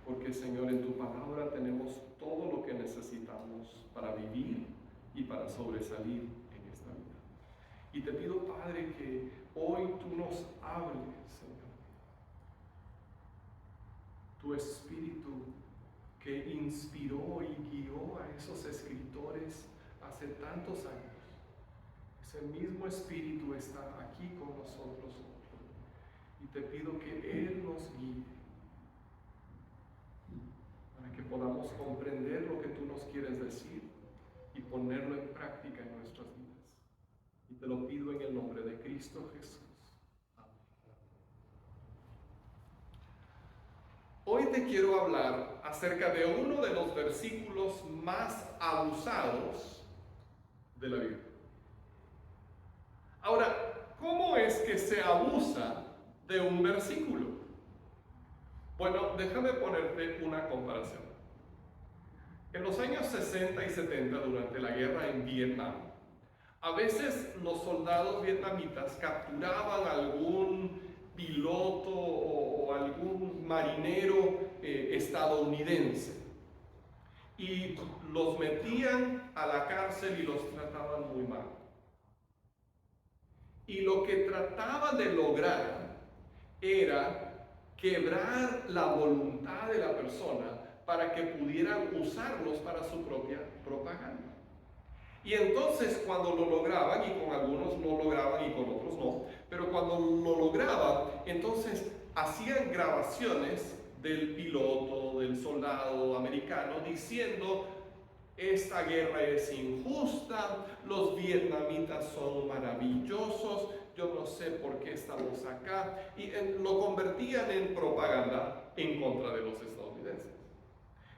porque Señor, en tu palabra tenemos todo lo que necesitamos para vivir y para sobresalir en esta vida. Y te pido, Padre, que hoy tú nos hables, Señor. Tu Espíritu que inspiró y guió a esos escritores hace tantos años. Ese mismo Espíritu está aquí con nosotros hoy. Y te pido que Él nos guíe para que podamos comprender lo que tú nos quieres decir y ponerlo en práctica en nuestras vidas. Y te lo pido en el nombre de Cristo Jesús. Hoy te quiero hablar acerca de uno de los versículos más abusados de la Biblia. Ahora, ¿cómo es que se abusa de un versículo? Bueno, déjame ponerte una comparación. En los años 60 y 70, durante la guerra en Vietnam, a veces los soldados vietnamitas capturaban algún piloto o algún marinero estadounidense y los metían a la cárcel y los trataban muy mal. Y lo que trataban de lograr era quebrar la voluntad de la persona para que pudieran usarlos para su propia propaganda. Y entonces cuando lo lograban, y con algunos lo lograban y con otros no, pero cuando lo lograban, entonces hacían grabaciones del piloto, del soldado americano, diciendo: esta guerra es injusta, los vietnamitas son maravillosos, yo no sé por qué estamos acá, y lo convertían en propaganda en contra de los estadounidenses.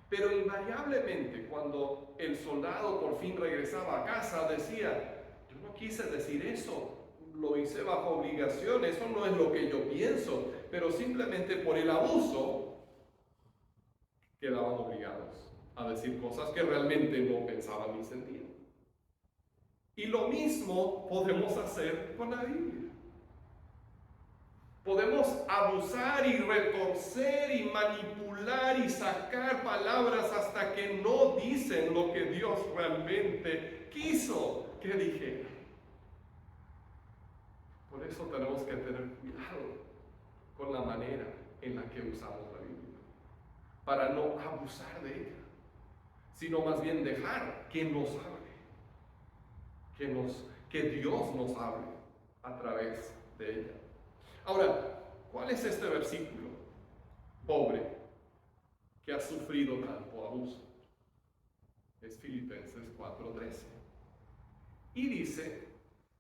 Pero invariablemente, cuando el soldado por fin regresaba a casa, decía: yo no quise decir eso, lo hice bajo obligación, eso no es lo que yo pienso, pero simplemente por el abuso quedaban obligados a decir cosas que realmente no pensaban ni sentían. Y lo mismo podemos hacer con la Biblia. Podemos abusar y retorcer y manipular y sacar palabras hasta que no dicen lo que Dios realmente quiso que dijera. Por eso tenemos que tener cuidado con la manera en la que usamos la Biblia, para no abusar de ella, sino más bien dejar que nos hable, que Dios nos hable a través de ella. Ahora, ¿cuál es este versículo pobre que ha sufrido tanto abuso? Es Filipenses 4:13. Y dice: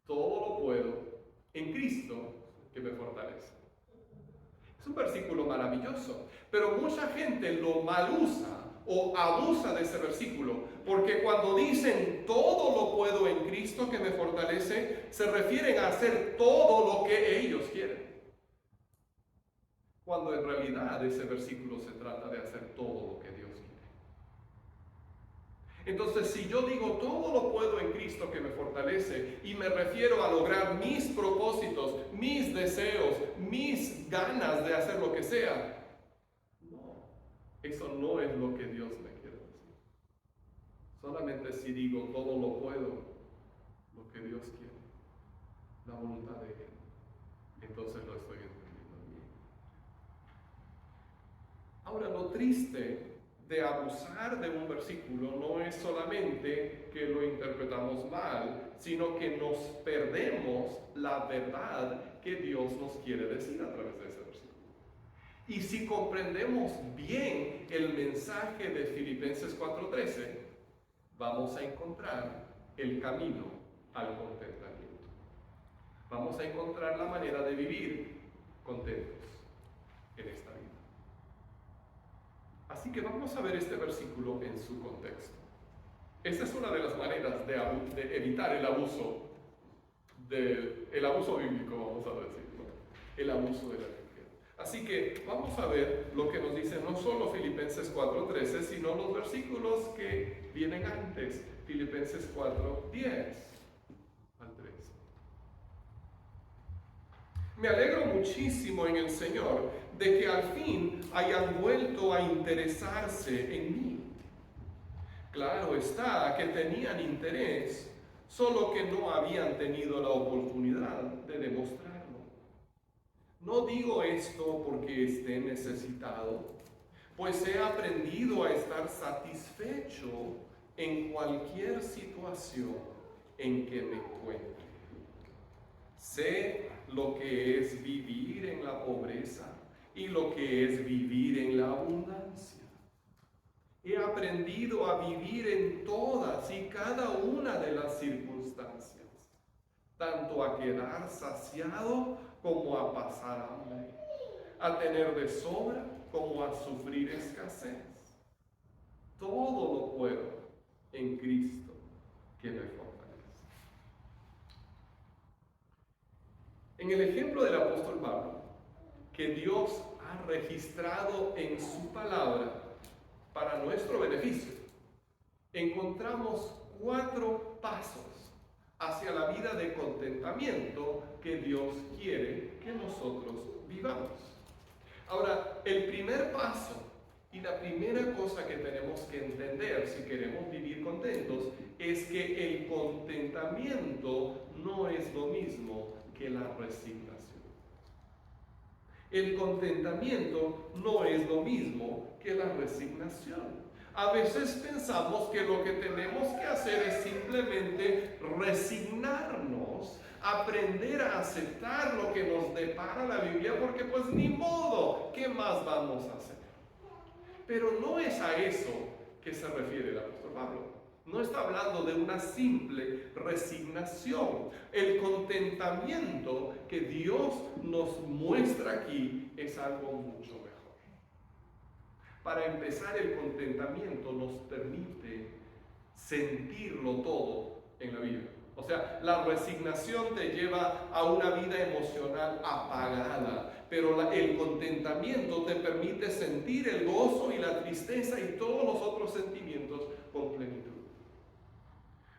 todo lo puedo en Cristo que me fortalece. Es un versículo maravilloso, pero mucha gente lo mal usa o abusa de ese versículo, porque cuando dicen todo lo puedo en Cristo que me fortalece, se refieren a hacer todo lo que ellos quieren, cuando en realidad ese versículo se trata de hacer todo lo que Dios quiere. Entonces, si yo digo todo lo puedo en Cristo que me fortalece, y me refiero a lograr mis propósitos, mis deseos, mis ganas de hacer lo que sea, no, eso no es lo que Dios me quiere decir. Solamente si digo todo lo puedo, lo que Dios quiere, la voluntad de Él, entonces lo estoy entendiendo bien. Ahora, lo triste de abusar de un versículo no es solamente que lo interpretamos mal, sino que nos perdemos la verdad que Dios nos quiere decir a través de ese versículo. Y si comprendemos bien el mensaje de Filipenses 4:13, vamos a encontrar el camino al contentamiento. Vamos a encontrar la manera de vivir contentos en esta vida. Así que vamos a ver este versículo en su contexto. Esta es una de las maneras de evitar el abuso bíblico, vamos a decir, ¿no? El abuso de la Biblia. Así que vamos a ver lo que nos dice no solo Filipenses 4:13, sino los versículos que vienen antes, Filipenses 4:10 al 13. Me alegro muchísimo en el Señor de que al fin hayan vuelto a interesarse en mí. Claro está que tenían interés, solo que no habían tenido la oportunidad de demostrarlo. No digo esto porque esté necesitado, pues he aprendido a estar satisfecho en cualquier situación en que me encuentre. Sé lo que es vivir en la pobreza y lo que es vivir en la abundancia. He aprendido a vivir en todas y cada una de las circunstancias, tanto a quedar saciado como a pasar hambre, a tener de sobra como a sufrir escasez. Todo lo puedo en Cristo que me fortalece. En el ejemplo del apóstol Pablo, que Dios ha registrado en su palabra para nuestro beneficio, encontramos 4 pasos hacia la vida de contentamiento que Dios quiere que nosotros vivamos. Ahora, el primer paso y la primera cosa que tenemos que entender si queremos vivir contentos es que el contentamiento no es lo mismo que la resignación. El contentamiento no es lo mismo que la resignación. A veces pensamos que lo que tenemos que hacer es simplemente resignarnos, aprender a aceptar lo que nos depara la Biblia, porque pues ni modo, ¿qué más vamos a hacer? Pero no es a eso que se refiere el apóstol Pablo. No está hablando de una simple resignación. El contentamiento que Dios nos muestra aquí es algo mucho mejor. Para empezar, el contentamiento nos permite sentirlo todo en la vida. O sea, la resignación te lleva a una vida emocional apagada, pero el contentamiento te permite sentir el gozo y la tristeza y todos los otros sentimientos con plenitud.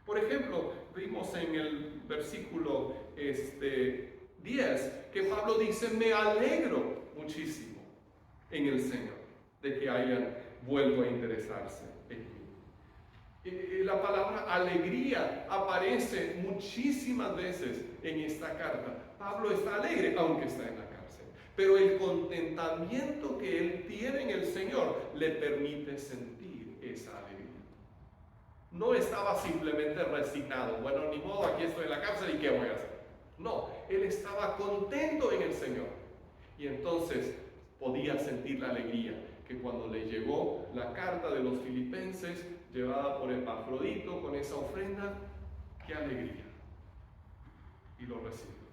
Por ejemplo, vimos en el versículo 10 que Pablo dice: me alegro muchísimo en el Señor de que hayan vuelto a interesarse en mí. La palabra alegría aparece muchísimas veces en esta carta. Pablo está alegre aunque está en la cárcel, pero el contentamiento que él tiene en el Señor le permite sentir esa alegría. No estaba simplemente resignado, bueno, ni modo, aquí estoy en la cárcel y ¿qué voy a hacer? No, él estaba contento en el Señor y entonces podía sentir la alegría que cuando le llegó la carta de los filipenses llevada por Epafrodito con esa ofrenda, qué alegría, y lo recibió.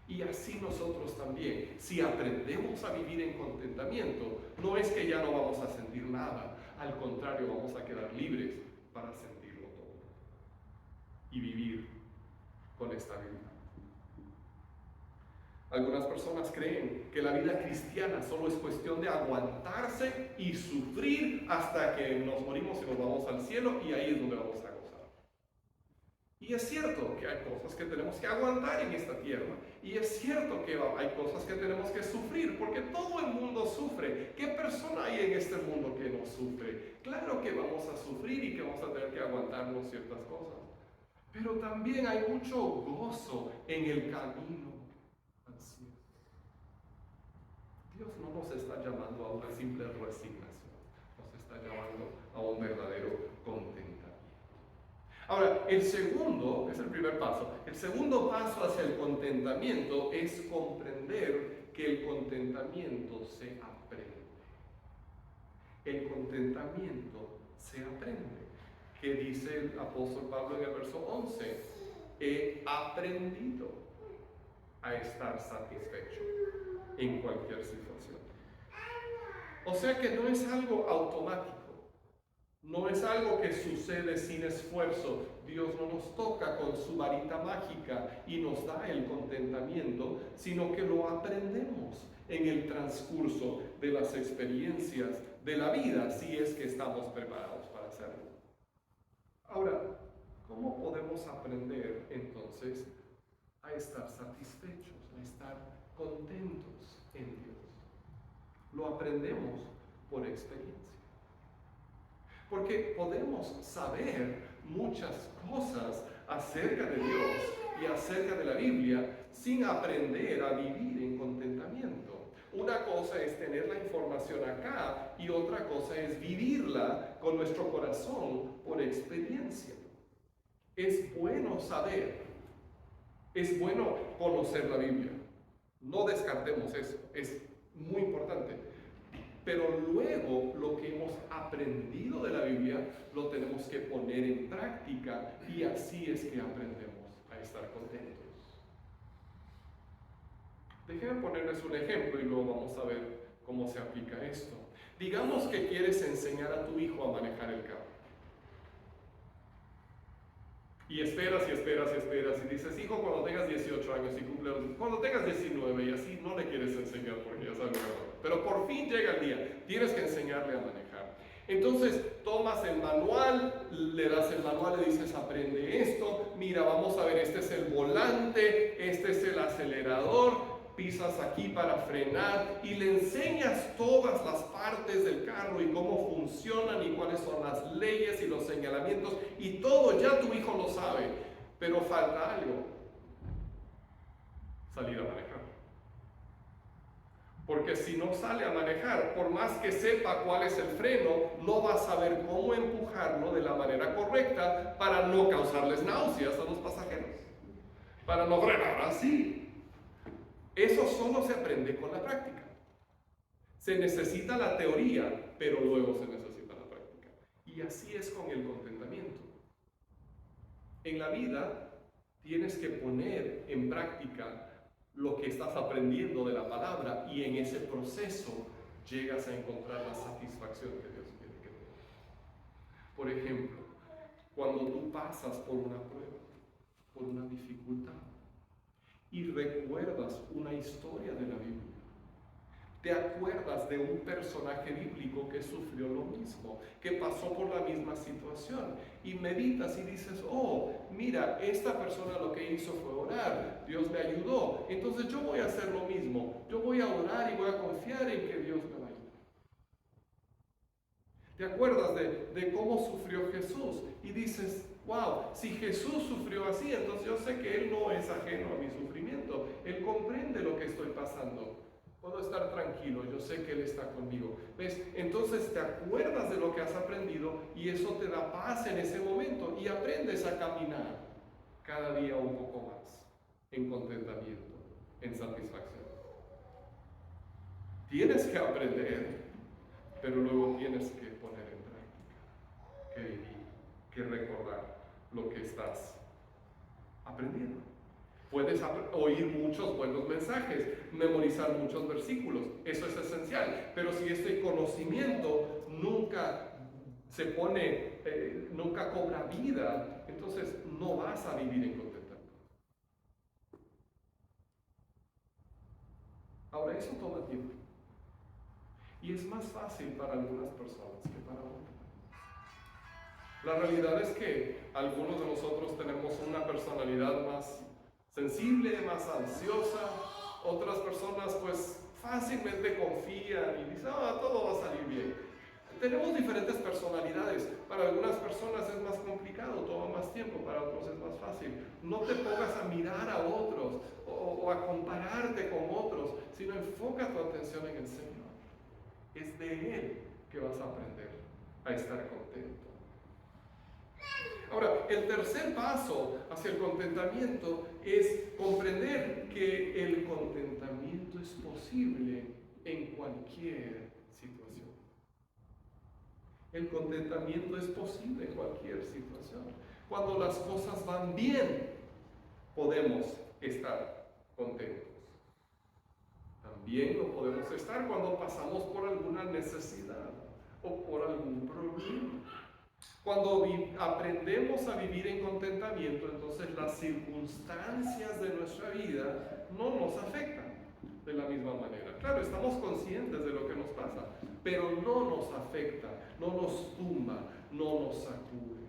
Y así nosotros también, si aprendemos a vivir en contentamiento, no es que ya no vamos a sentir nada, al contrario, vamos a quedar libres para sentirlo todo y vivir con estabilidad. Algunas personas creen que la vida cristiana solo es cuestión de aguantarse y sufrir hasta que nos morimos y nos vamos al cielo, y ahí es donde vamos a gozar. Y es cierto que hay cosas que tenemos que aguantar en esta tierra, y es cierto que hay cosas que tenemos que sufrir, porque todo el mundo sufre. ¿Qué persona hay en este mundo que no sufre? Claro que vamos a sufrir y que vamos a tener que aguantarnos ciertas cosas, pero también hay mucho gozo en el camino. Dios no nos está llamando a una simple resignación, nos está llamando a un verdadero contentamiento. Ahora, el segundo, es el primer paso, el segundo paso hacia el contentamiento es comprender que el contentamiento se aprende. El contentamiento se aprende. ¿Qué dice el apóstol Pablo en el verso 11? He aprendido a estar satisfecho en cualquier situación. O sea que no es algo automático, no es algo que sucede sin esfuerzo. Dios no nos toca con su varita mágica y nos da el contentamiento, sino que lo aprendemos en el transcurso de las experiencias de la vida, si es que estamos preparados para hacerlo. Ahora, ¿cómo podemos aprender entonces a estar satisfechos, a estar contentos en Dios. Lo aprendemos por experiencia. Porque podemos saber muchas cosas acerca de Dios y acerca de la Biblia sin aprender a vivir en contentamiento. Una cosa es tener la información acá y otra cosa es vivirla con nuestro corazón por experiencia. Es bueno saber, es bueno conocer la Biblia. No descartemos eso, es muy importante. Pero luego lo que hemos aprendido de la Biblia lo tenemos que poner en práctica y así es que aprendemos a estar contentos. Déjenme ponerles un ejemplo y luego vamos a ver cómo se aplica esto. Digamos que quieres enseñar a tu hijo a manejar el carro. Y esperas y esperas y esperas y dices, hijo, cuando tengas 18 años y cuando tengas 19 y así no le quieres enseñar porque ya sabe mejor. Pero por fin llega el día, tienes que enseñarle a manejar. Entonces tomas el manual, le das el manual, le dices, aprende esto, mira, vamos a ver, este es el volante, este es el acelerador, pisas aquí para frenar y le enseñas todas las partes del carro y cómo funcionan y cuáles son las leyes y los señalamientos y todo ya tu hijo lo sabe, pero falta algo: salir a manejar. Porque si no sale a manejar, por más que sepa cuál es el freno, no va a saber cómo empujarlo de la manera correcta para no causarles náuseas a los pasajeros, para no frenar así. Eso solo se aprende con la práctica. Se necesita la teoría, pero luego se necesita la práctica. Y así es con el contentamiento. En la vida tienes que poner en práctica lo que estás aprendiendo de la palabra y en ese proceso llegas a encontrar la satisfacción que Dios quiere que tengas. Por ejemplo, cuando tú pasas por una prueba, por una dificultad, y recuerdas una historia de la Biblia, te acuerdas de un personaje bíblico que sufrió lo mismo, que pasó por la misma situación, y meditas y dices, oh, mira, esta persona lo que hizo fue orar, Dios me ayudó, entonces yo voy a hacer lo mismo, yo voy a orar y voy a confiar en que Dios me va a ayudar. Te acuerdas de cómo sufrió Jesús y dices, wow, si Jesús sufrió así, entonces yo sé que Él no es ajeno a mi sufrimiento, Él comprende lo que estoy pasando. Puedo estar tranquilo, yo sé que Él está conmigo. ¿Ves? Entonces te acuerdas de lo que has aprendido y eso te da paz en ese momento y aprendes a caminar cada día un poco más en contentamiento, en satisfacción. Tienes que aprender, pero luego tienes que poner en práctica, que vivir, que recordar lo que estás aprendiendo. Puedes oír muchos buenos mensajes, memorizar muchos versículos, eso es esencial, pero si este conocimiento nunca se pone, nunca cobra vida, entonces no vas a vivir en contentamiento. Ahora, eso toma tiempo. Y es más fácil para algunas personas que para otras. La realidad es que algunos de nosotros tenemos una personalidad más sensible, más ansiosa. Otras personas pues fácilmente confían y dicen, todo va a salir bien. Tenemos diferentes personalidades. Para algunas personas es más complicado, toma más tiempo, para otros es más fácil. No te pongas a mirar a otros o a compararte con otros, sino enfoca tu atención en el Señor. Es de Él que vas a aprender a estar contento. Ahora, el tercer paso hacia el contentamiento es comprender que el contentamiento es posible en cualquier situación. El contentamiento es posible en cualquier situación. Cuando las cosas van bien, podemos estar contentos. También lo podemos estar cuando pasamos por alguna necesidad o por algún problema. Cuando aprendemos a vivir en contentamiento, entonces las circunstancias de nuestra vida no nos afectan de la misma manera. Claro, estamos conscientes de lo que nos pasa, pero no nos afecta, no nos tumba, no nos sacude.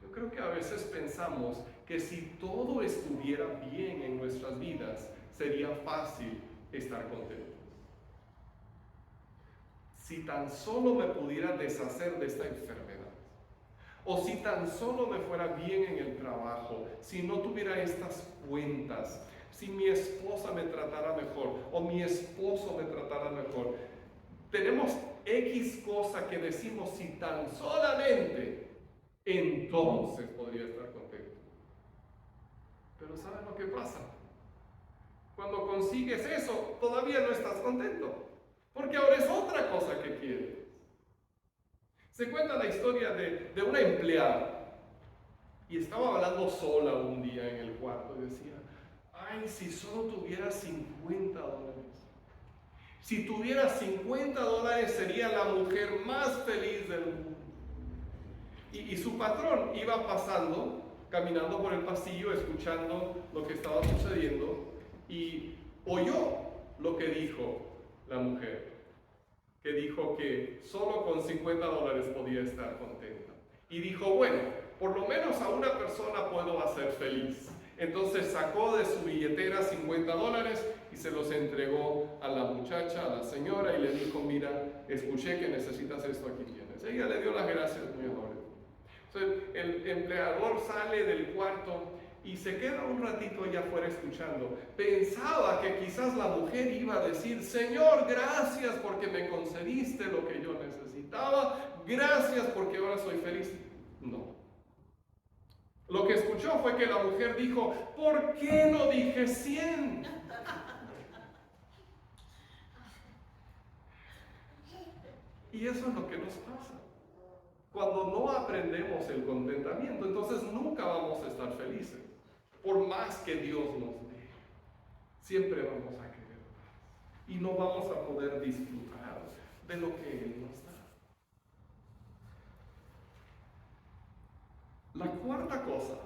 Yo creo que a veces pensamos que si todo estuviera bien en nuestras vidas, sería fácil estar contentos. Si tan solo me pudiera deshacer de esta enfermedad, o si tan solo me fuera bien en el trabajo, si no tuviera estas cuentas, si mi esposa me tratara mejor, o mi esposo me tratara mejor. Tenemos X cosa que decimos, si tan solamente, entonces podría estar contento. Pero ¿saben lo que pasa? Cuando consigues eso, todavía no estás contento, porque ahora es otra cosa que quieres. Se cuenta la historia de una empleada, y estaba hablando sola un día en el cuarto, y decía, ay, si solo tuviera $50. Si tuviera $50 sería la mujer más feliz del mundo. Y su patrón iba pasando, caminando por el pasillo, escuchando lo que estaba sucediendo, y oyó lo que dijo la mujer, que dijo que solo con $50 podía estar contenta. Y dijo, bueno, por lo menos a una persona puedo hacer feliz. Entonces sacó de su billetera $50 y se los entregó a la muchacha, a la señora, y le dijo, mira, escuché que necesitas esto, aquí tienes. Ella le dio las gracias muy amable. Entonces el empleador sale del cuarto y se queda un ratito allá afuera escuchando. Pensaba que quizás la mujer iba a decir, Señor, gracias porque me concediste lo que yo necesitaba, gracias porque ahora soy feliz. No. Lo que escuchó fue que la mujer dijo, ¿por qué no dije 100? Y eso es lo que nos pasa. Cuando no aprendemos el contentamiento, entonces nunca vamos a estar felices. Por más que Dios nos dé, siempre vamos a querer más. Y no vamos a poder disfrutar de lo que Él nos da. La cuarta cosa,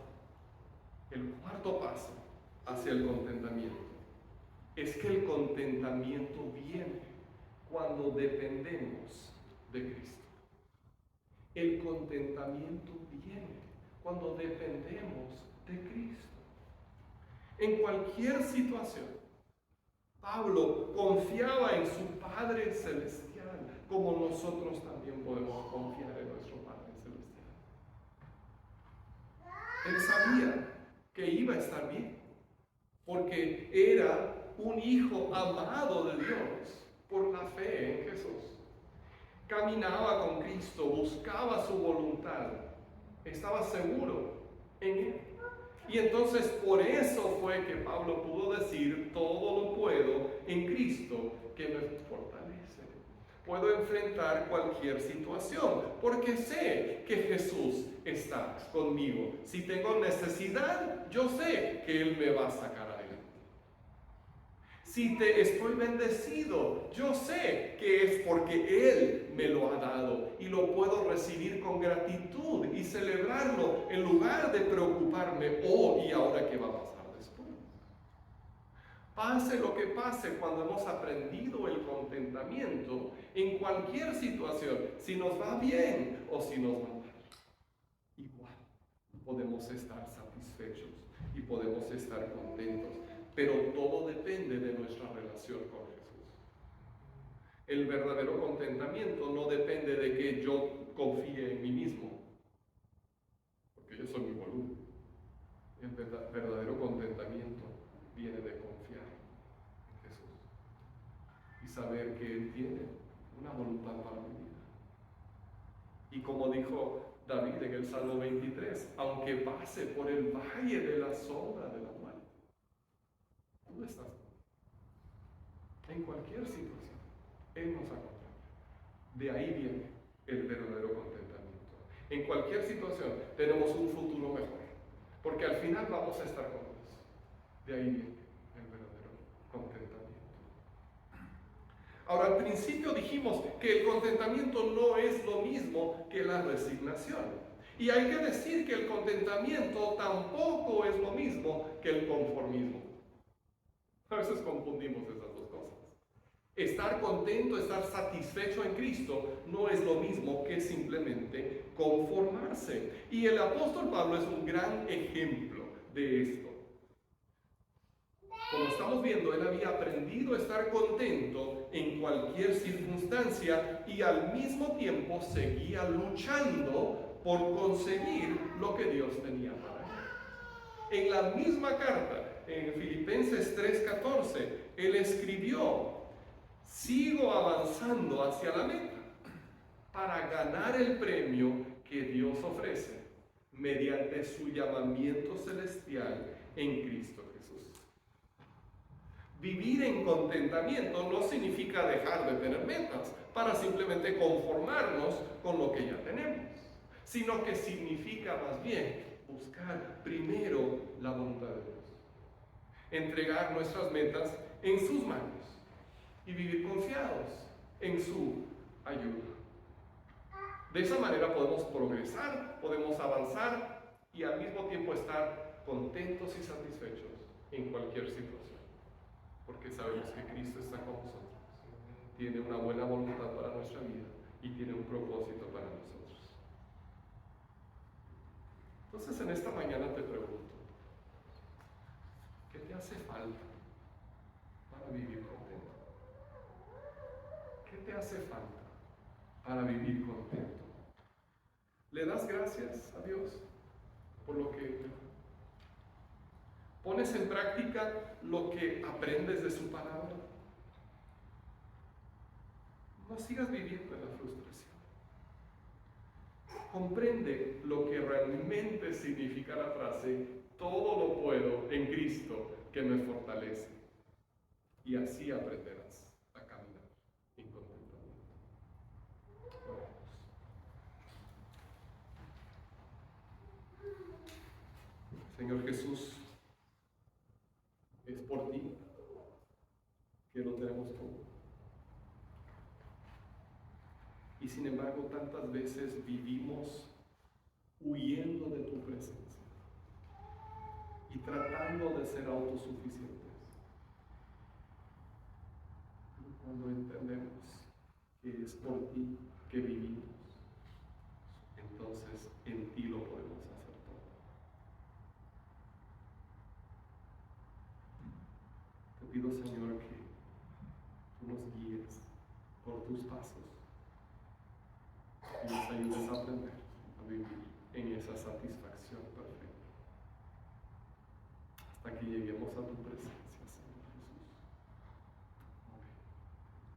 el cuarto paso hacia el contentamiento, es que el contentamiento viene cuando dependemos de Cristo. El contentamiento viene cuando dependemos de Cristo. En cualquier situación, Pablo confiaba en su Padre Celestial, como nosotros también podemos confiar en nuestro Padre Celestial. Él sabía que iba a estar bien, porque era un hijo amado de Dios por la fe en Jesús. Caminaba con Cristo, buscaba su voluntad, estaba seguro en Él. Y entonces por eso fue que Pablo pudo decir, todo lo puedo en Cristo que me fortalece. Puedo enfrentar cualquier situación, porque sé que Jesús está conmigo. Si tengo necesidad, yo sé que Él me va a sacar adelante. Si estoy bendecido, yo sé que es porque Él me lo ha dado y lo puedo recibir con gratitud y celebrarlo en lugar de preocuparme, ¿y ahora qué va a pasar después? Pase lo que pase, cuando hemos aprendido el contentamiento en cualquier situación, si nos va bien o si nos va mal, igual podemos estar satisfechos y podemos estar contentos. Pero todo depende de nuestra relación con Jesús. El verdadero contentamiento no depende de que yo confíe en mí mismo, porque yo soy muy boludo. El verdadero contentamiento viene de confiar en Jesús y saber que Él tiene una voluntad para mi vida. Y como dijo David en el Salmo 23, aunque pase por el valle de la sombra de la muerte, tú estás en cualquier situación. Él nos acompaña. De ahí viene el verdadero contentamiento. En cualquier situación tenemos un futuro mejor, porque al final vamos a estar con Dios. De ahí viene el verdadero contentamiento. Ahora, al principio dijimos que el contentamiento no es lo mismo que la resignación. Y hay que decir que el contentamiento tampoco es lo mismo que el conformismo. A veces confundimos esas dos cosas. Estar contento, estar satisfecho en Cristo no es lo mismo que simplemente conformarse. Y el apóstol Pablo es un gran ejemplo de esto. Como estamos viendo, él había aprendido a estar contento en cualquier circunstancia y al mismo tiempo seguía luchando por conseguir lo que Dios tenía para él. En la misma carta, en Filipenses 3:14, él escribió: sigo avanzando hacia la meta para ganar el premio que Dios ofrece mediante su llamamiento celestial en Cristo Jesús. Vivir en contentamiento no significa dejar de tener metas para simplemente conformarnos con lo que ya tenemos, sino que significa más bien buscar primero la voluntad de Dios, entregar nuestras metas en sus manos y vivir confiados en su ayuda. De esa manera podemos progresar, podemos avanzar y al mismo tiempo estar contentos y satisfechos en cualquier situación, porque sabemos que Cristo está con nosotros, tiene una buena voluntad para nuestra vida y tiene un propósito para nosotros. Entonces en esta mañana te pregunto, ¿qué te hace falta para vivir contento? ¿Qué te hace falta para vivir contento? ¿Le das gracias a Dios por lo que pones en práctica lo que aprendes de su palabra? No sigas viviendo en la frustración. Comprende lo que realmente significa la frase: todo lo puedo en Cristo que me fortalece. Y así aprenderás a caminar en contentamiento. Oremos. Señor Jesús, es por ti que lo tenemos todo. Y sin embargo, tantas veces vivimos huyendo de tu presencia y tratando de ser autosuficientes. Cuando entendemos que es por ti que vivimos, entonces en ti lo podemos hacer todo. Te pido, Señor, que tú nos guíes por tus pasos y nos ayudes a aprender a vivir en esa satisfacción perfecta hasta que lleguemos a tu presencia.